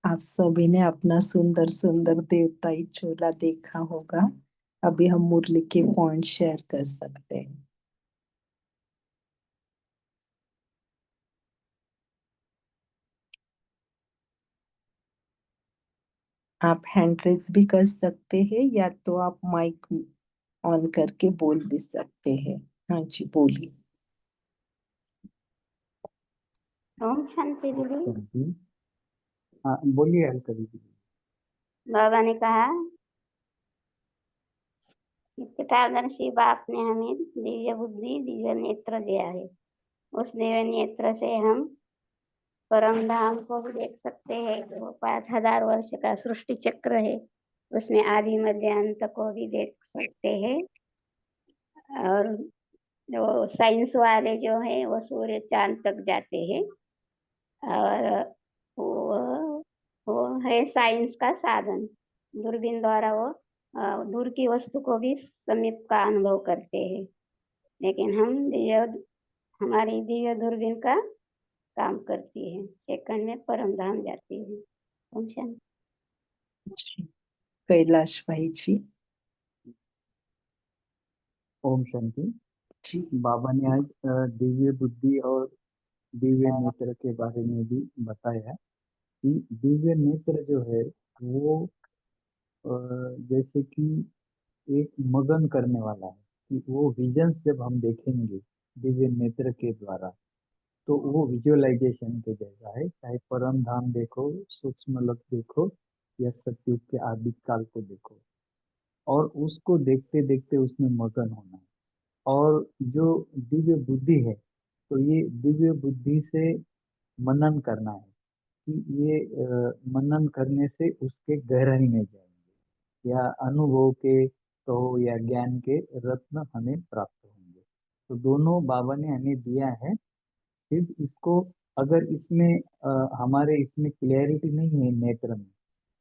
आप सभी ने अपना सुंदर सुंदर देवताई चोला देखा होगा। अभी हम मुरली के पॉइंट शेयर कर सकते हैं। आप हैंड रेज भी कर सकते हैं या तो आप माइक ऑन करके बोल भी सकते हैं। हाँ जी, बोलिए। ओम शांति दीदी। जी हाँ, बोलिए अलका दीदी। बाबा ने कहा कि पितादर्शी बाप ने हमें दिव्य बुद्धि दिव्य नेत्र दिया है। उस दिव्य नेत्र से हम परम धाम को भी देख सकते हैं। वो 5000 वर्ष का सृष्टि चक्र है, उसमें आदि मध्य अंत को भी देख सकते हैं। और जो साइंस वाले जो है वो सूर्य चांद तक जाते हैं। और वो वो है साइंस का साधन। दूरबीन द्वारा वो दूर की वस्तु को भी समीप का अनुभव करते हैं, लेकिन हमारी दिव्य दूरबीन का काम करती है, सेकंड में परम धाम जाती है। ओम शांति। जी, कैलाश भाई जी। ओम शांति। जी। बाबा ने आज दिव्य बुद्धि और दिव्य नेत्र के बारे में भी बताया कि दिव्य नेत्र जो है वो अ, जैसे कि एक मगन करने वाला है, कि वो विजन्स जब हम देखेंगे दिव्य नेत्र के द्वारा, तो वो विजुअलाइजेशन के जैसा है। चाहे परम धाम देखो, सूक्ष्म लोक देखो, या सतयुग के आदि काल को देखो, और उसको देखते देखते उसमें मगन होना है। और जो दिव्य बुद्धि है, तो ये दिव्य बुद्धि से मनन करना है, कि ये मनन करने से उसके गहराई में जाएंगे, या अनुभव के कहो या ज्ञान के रत्न हमें प्राप्त होंगे। तो दोनों बाबा ने हमें दिया है। सिर्फ इसको, अगर इसमें हमारे इसमें क्लियरिटी नहीं है नेत्र में,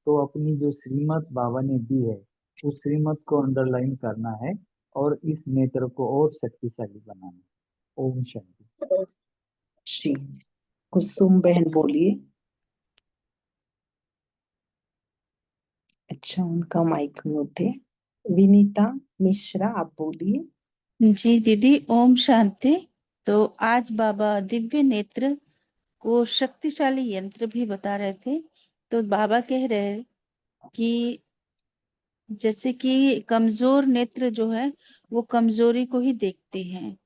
तो अपनी जो श्रीमत बाबा ने दी है, उस श्रीमत को अंडरलाइन करना है और इस नेत्र को और शक्तिशाली बनाना है। ओम शांति। जी, कुसुम बहन बोलिए। अच्छा, उनका माइक म्यूट है। विनीता मिश्रा, आप बोलिए। जी दीदी, ओम शांति। तो आज बाबा दिव्य नेत्र को शक्तिशाली यंत्र भी बता रहे थे। तो बाबा कह रहे हैं कि जैसे कि कमजोर नेत्र जो है वो कमजोरी को ही देखते हैं।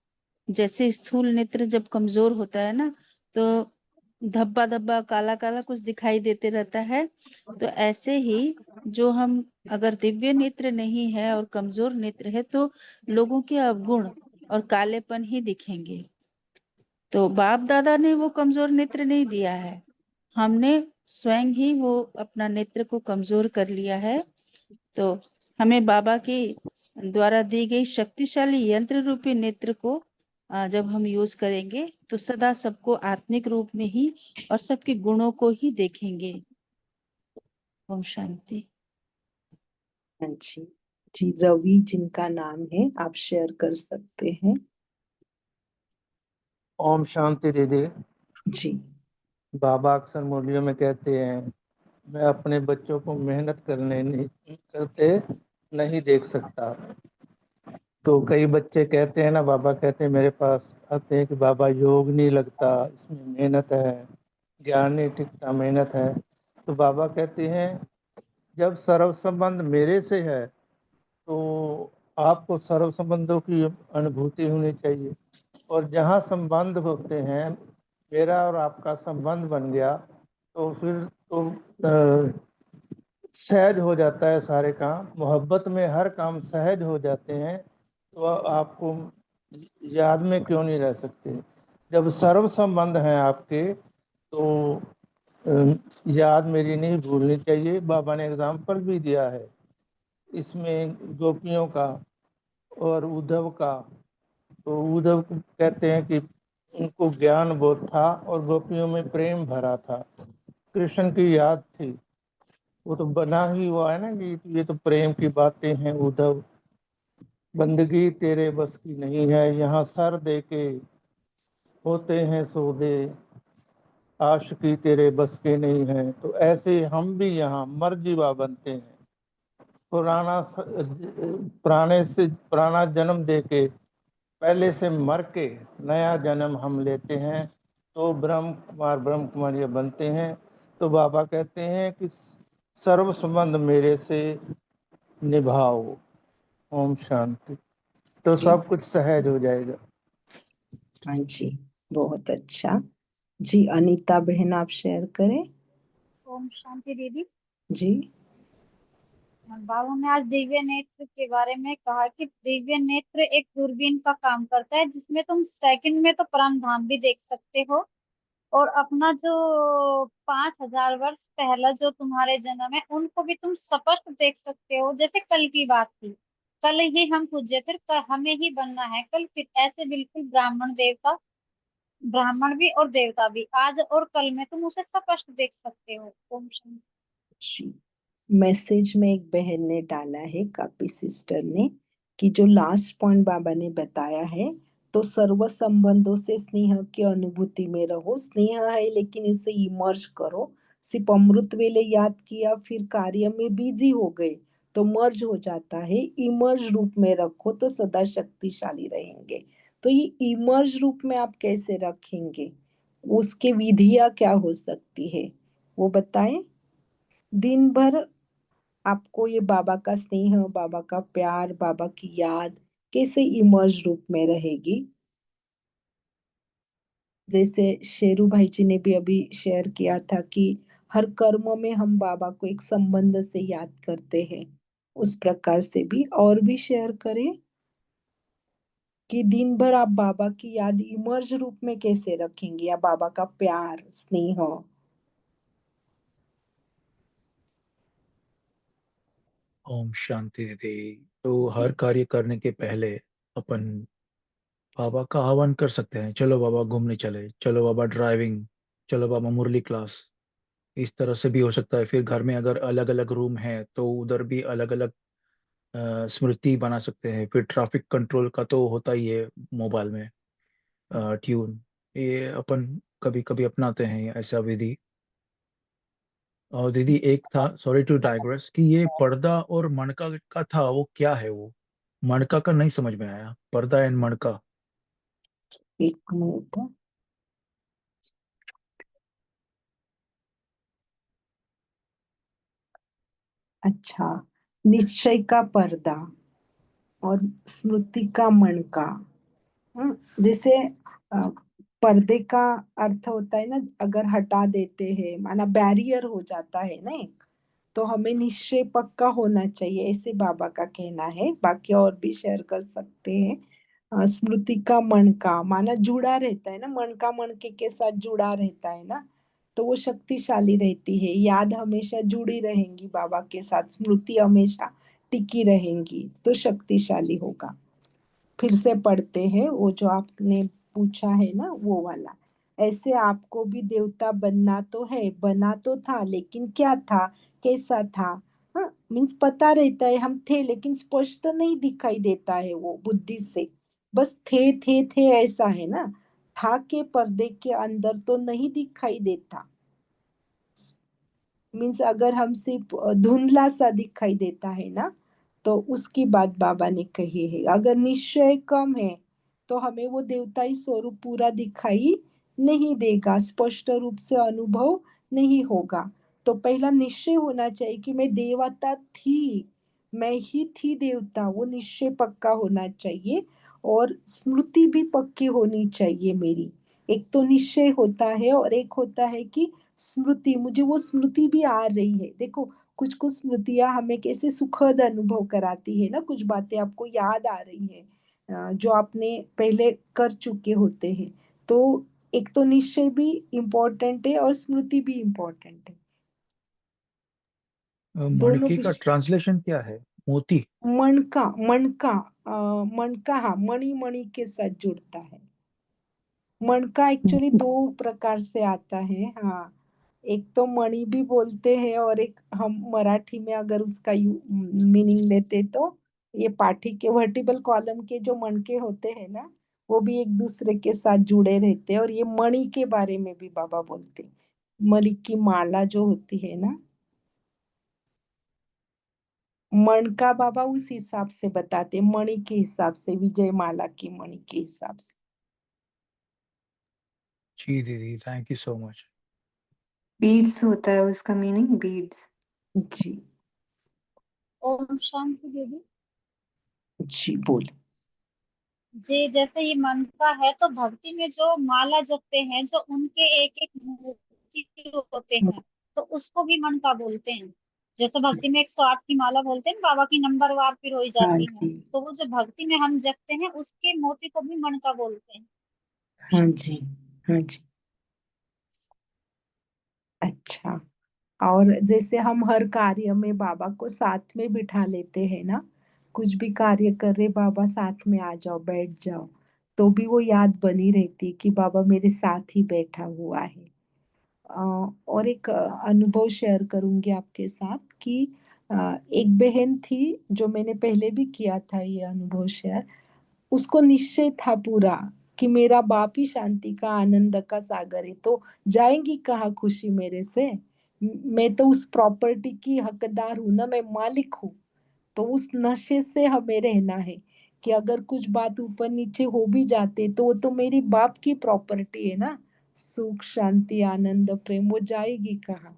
जैसे स्थूल नेत्र जब कमजोर होता है ना, तो धब्बा धब्बा काला काला कुछ दिखाई देते रहता है। तो ऐसे ही जो हम अगर दिव्य नेत्र नहीं है और कमजोर नेत्र है, तो लोगों के अवगुण और कालेपन ही दिखेंगे। तो बाप दादा ने वो कमजोर नेत्र नहीं दिया है, हमने स्वयं ही वो अपना नेत्र को कमजोर कर लिया है। तो हमें बाबा के द्वारा दी गई शक्तिशाली यंत्र रूपी नेत्र को जब हम यूज करेंगे, तो सदा सबको आत्मिक रूप में ही और सबके गुणों को ही देखेंगे। ओम शांति। हाँ जी। जी, रवि जिनका नाम है, आप शेयर कर सकते हैं। ओम शांति दीदी। जी। बाबा अक्सर मुरलियों में कहते हैं, मैं अपने बच्चों को मेहनत करते नहीं देख सकता। तो कई बच्चे कहते हैं ना, बाबा कहते हैं मेरे पास आते हैं कि बाबा योग नहीं लगता, इसमें मेहनत है, ज्ञान नहीं टिकता, मेहनत है। तो बाबा कहते हैं जब सर्व संबंध मेरे से है, तो आपको सर्व संबंधों की अनुभूति होनी चाहिए। और जहाँ संबंध होते हैं, मेरा और आपका संबंध बन गया, तो फिर तो सहज हो जाता है सारे काम। मोहब्बत में हर काम सहज हो जाते हैं। तो आपको याद में क्यों नहीं रह सकते? जब सर्व संबंध हैं आपके, तो याद मेरी नहीं भूलनी चाहिए। बाबा ने एग्जाम्पल भी दिया है इसमें गोपियों का और उद्धव का। तो उद्धव को कहते हैं कि उनको ज्ञान बहुत था और गोपियों में प्रेम भरा था, कृष्ण की याद थी। वो तो बना ही हुआ है ना कि ये तो प्रेम की बातें हैं। उद्धव, बंदगी तेरे बस की नहीं है, यहाँ सर दे के होते हैं सौदे, आशिकी तेरे बस के नहीं है। तो ऐसे हम भी यहाँ मर्जीवा बनते हैं। पुराना जन्म दे के, पहले से मर के नया जन्म हम लेते हैं, तो ब्रह्म कुमारी बनते हैं। तो बाबा कहते हैं कि सर्व संबंध मेरे से निभाओ। ओम शांति। तो जी। सब कुछ सहज हो जाएगा। हाँ जी, बहुत अच्छा। जी, अनीता बहन, आप शेयर करें। ओम शांति दीदी। जी। बाबा ने आज दिव्य नेत्र के बारे में कहा कि दिव्य नेत्र एक दूरबीन का काम करता है, जिसमें तुम सेकंड में तो परम धाम भी देख सकते हो, और अपना जो 5,000 वर्ष पहला जो तुम्हारे जन्म है उनको भी तुम स्पष्ट देख सकते हो। जैसे कल की बात थी, कल ही हम पूज्य थे, हमें ही बनना है कल, फिर ऐसे बिल्कुल ब्राह्मण भी और देवता भी आज और कल में तुम उसे स्पष्ट देख सकते हो। ओम शांति। जी, मैसेज में एक बहन ने डाला है, कापी सिस्टर ने, कि जो लास्ट पॉइंट बाबा ने बताया है, तो सर्व संबंधों से स्नेह की अनुभूति में रहो। स्नेह है लेकिन इसे इमर्ज करो। सिर्फ अमृत वेले याद किया फिर कार्य में बिजी हो गए तो मर्ज हो जाता है। इमर्ज रूप में रखो तो सदा शक्तिशाली रहेंगे। तो ये इमर्ज रूप में आप कैसे रखेंगे, उसके विधियां क्या हो सकती है वो बताएं। दिन भर आपको ये बाबा का स्नेह, बाबा का प्यार, बाबा की याद कैसे इमर्ज रूप में रहेगी। जैसे शेरू भाई जी ने भी अभी शेयर किया था कि हर कर्म में हम बाबा को एक संबंध से याद करते हैं, उस प्रकार से भी और भी शेयर करें कि दिन भर आप बाबा की याद इमर्ज रूप में कैसे रखेंगे, या बाबा का प्यार स्नेह। ओम शांति दीदी। तो हर कार्य करने के पहले अपन बाबा का आह्वान कर सकते हैं, चलो बाबा घूमने चले, चलो बाबा ड्राइविंग, चलो बाबा मुरली क्लास। इस तरह से भी हो सकता है। फिर घर में अगर अलग अलग रूम है तो उधर भी अलग अलग स्मृति बना सकते हैं। फिर ट्रैफिक कंट्रोल का तो होता ही है मोबाइल में, ट्यून। ये अपन कभी कभी अपनाते हैं ये ऐसा विधि। और दीदी एक था, सॉरी टू डाइग्रेस, कि ये पर्दा और मणका का था, वो क्या है वो? मणका का नहीं समझ में आया, पर्दा एंड मणका। एक मिनट। अच्छा, निश्चय का पर्दा और स्मृति का मणका। जैसे अ, पर्दे का अर्थ होता है ना, अगर हटा देते हैं माना बैरियर हो जाता है ना एक, तो हमें निश्चय पक्का होना चाहिए, ऐसे बाबा का कहना है। बाकी और भी शेयर कर सकते हैं। स्मृति का मणका माना जुड़ा रहता है ना, मणका मणके के साथ जुड़ा रहता है ना, तो वो शक्तिशाली रहती है। याद हमेशा जुड़ी रहेंगी बाबा के साथ, स्मृति हमेशा टिकी रहेंगी तो शक्तिशाली होगा। फिर से पढ़ते हैं वो जो आपने पूछा है ना वो वाला। ऐसे आपको भी देवता बनना तो है, बना तो था लेकिन क्या था, कैसा था। हाँ, मीन्स पता रहता है हम थे लेकिन स्पष्ट नहीं दिखाई देता है वो बुद्धि से। बस थे ऐसा है ना, था के पर्दे के अंदर तो नहीं दिखाई देता। मीन्स अगर हम सिर्फ धुंधला सा दिखाई देता है ना, तो उसकी बात बाबा ने कही है। अगर निश्चय कम है तो हमें वो देवताई स्वरूप पूरा दिखाई नहीं देगा, स्पष्ट रूप से अनुभव नहीं होगा। तो पहला निश्चय होना चाहिए कि मैं देवता थी, मैं ही थी देवता, वो निश्चय पक्का होना चाहिए। और स्मृति भी पक्की होनी चाहिए मेरी। एक तो निश्चय होता है और एक होता है कि स्मृति, मुझे वो स्मृति भी आ रही है। देखो, कुछ कुछ स्मृतियां हमें कैसे सुखद अनुभव कराती है ना, कुछ बातें आपको याद आ रही है जो आपने पहले कर चुके होते हैं। तो एक तो निश्चय भी इम्पोर्टेंट है और स्मृति भी इम्पोर्टेंट है, दोनों मणके भी। का ट्रांसलेशन क्या है? मोती? मणका, मणका, मणका, हाँ, मणि मणि के साथ जुड़ता है। मणका एक्चुअली दो प्रकार से आता है, हाँ। एक तो मणि भी बोलते हैं और एक हम मराठी में अगर उसका मीनिंग लेते तो ये पाठी के वर्टिबल कॉलम के जो मणके होते हैं ना, वो भी एक दूसरे के साथ जुड़े रहते हैं। और ये मणि के बारे में भी बाबा बोलते हैं। मणि की माला जो होती है ना, मणका बाबा उस हिसाब से बताते हैं, मणि के हिसाब से, विजय माला की मणि के हिसाब से। जी दीदी, thank you so much. Beads होता है उसका मीनिंग, बीड्स। जी। ओम शांति दीदी। जी बोल। जी, जैसे ये मन का है तो भक्ति में जो माला जपते हैं, जो उनके एक एक मूर्ति होते हैं, तो उसको भी मन का बोलते हैं। जैसे भक्ति में 108 की माला बोलते हैं, बाबा की नंबरवार फिर हो हाँ जाती है, जी, तो वो जो भक्ति में हम जपते हैं उसके मोती को भी मन का बोलते हैं। हाँ जी, हाँ जी। अच्छा, और जैसे हम हर कार्य में बाबा को साथ में बिठा लेते हैं ना, कुछ भी कार्य कर रहे बाबा साथ में आ जाओ, बैठ जाओ, तो भी वो याद बनी रहती है कि बाबा मेरे साथ ही बैठा हुआ है। और एक अनुभव शेयर करूंगी आपके साथ कि एक बहन थी, जो मैंने पहले भी किया था ये अनुभव शेयर। उसको निश्चय था पूरा कि मेरा बाप ही शांति का, आनंद का सागर है, तो जाएंगी कहाँ खुशी मेरे से। मैं तो उस प्रॉपर्टी की हकदार हूं ना, मैं मालिक हूँ। तो उस नशे से हमें रहना है कि अगर कुछ बात ऊपर नीचे हो भी जाते तो वो तो मेरी बाप की प्रॉपर्टी है ना। सुख शांति आनंद प्रेम वो जाएगी कहाँ।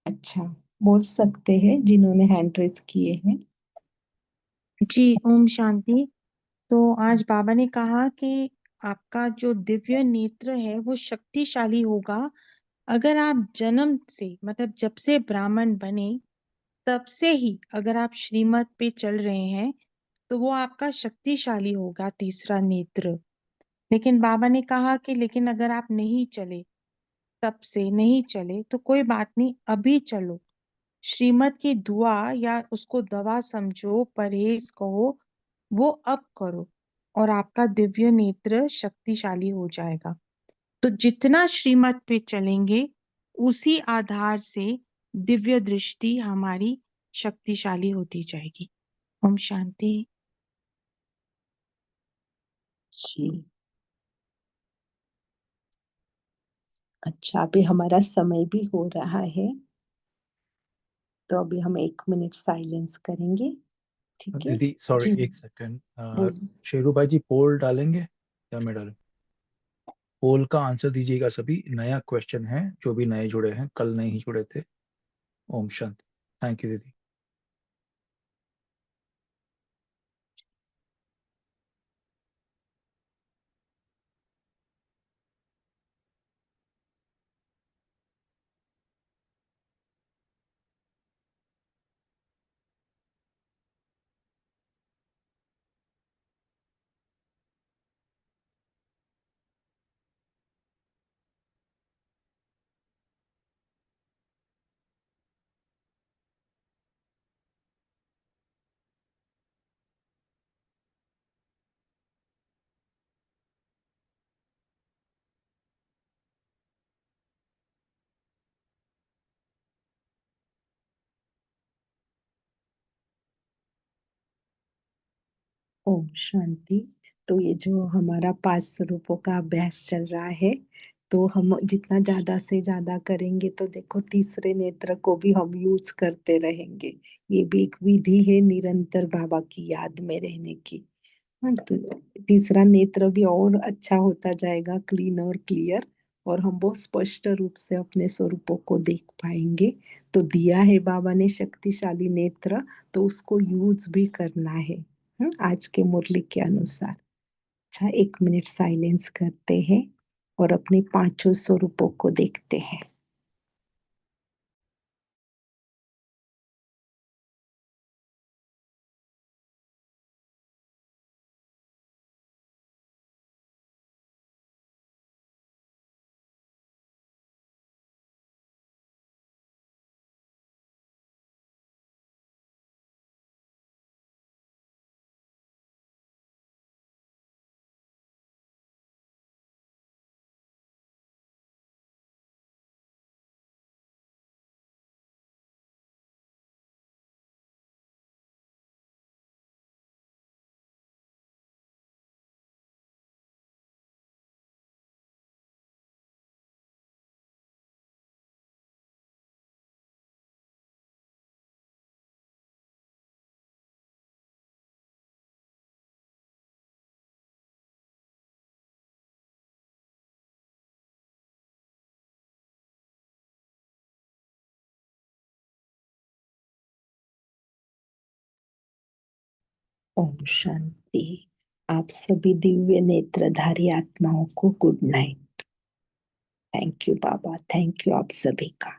अच्छा, बोल सकते हैं जिन्होंने हैंड रेज किए हैं। जी ओम शांति। तो आज बाबा ने कहा कि आपका जो दिव्य नेत्र है वो शक्तिशाली होगा अगर आप जन्म से, मतलब जब से ब्राह्मण बने तब से ही अगर आप श्रीमत पे चल रहे हैं तो वो आपका शक्तिशाली होगा तीसरा नेत्र। लेकिन बाबा ने कहा कि लेकिन अगर आप नहीं चले, तब से नहीं चले तो कोई बात नहीं, अभी चलो। श्रीमत की दुआ या उसको दवा समझो, परहेज कहो, वो अब करो और आपका दिव्य नेत्र शक्तिशाली हो जाएगा। तो जितना श्रीमत पे चलेंगे उसी आधार से दिव्य दृष्टि हमारी शक्तिशाली होती जाएगी। ओम शांति। जी, अच्छा, अभी हमारा समय भी हो रहा है, तो अभी हम 1 मिनट साइलेंस करेंगे। ठीक है दीदी सॉरी, जी, एक सेकंड। बोलिए। शेरू भाई जी पोल डालेंगे या मैं डालूं? पोल का आंसर दीजिएगा सभी। नया क्वेश्चन है, जो भी नए जुड़े हैं, कल नहीं जुड़े थे। ओम शांति। थैंक यू दीदी। ओम शांति। तो ये जो हमारा 5 स्वरूपों का अभ्यास चल रहा है, तो हम जितना ज्यादा से ज्यादा करेंगे तो देखो तीसरे नेत्र को भी हम यूज करते रहेंगे। ये भी एक विधि है निरंतर बाबा की याद में रहने की। हाँ, तो तीसरा नेत्र भी और अच्छा होता जाएगा, क्लीन और क्लियर, और हम बहुत स्पष्ट रूप से अपने स्वरूपों को देख पाएंगे। तो दिया है बाबा ने शक्तिशाली नेत्र, तो उसको यूज भी करना है। आज के मुरली के अनुसार। अच्छा, 1 मिनट साइलेंस करते हैं और अपने 5 स्वरूपों को देखते हैं। ओम शांति। आप सभी दिव्य नेत्रधारी आत्माओं को good night. Thank you Baba, thank you आप सभी का।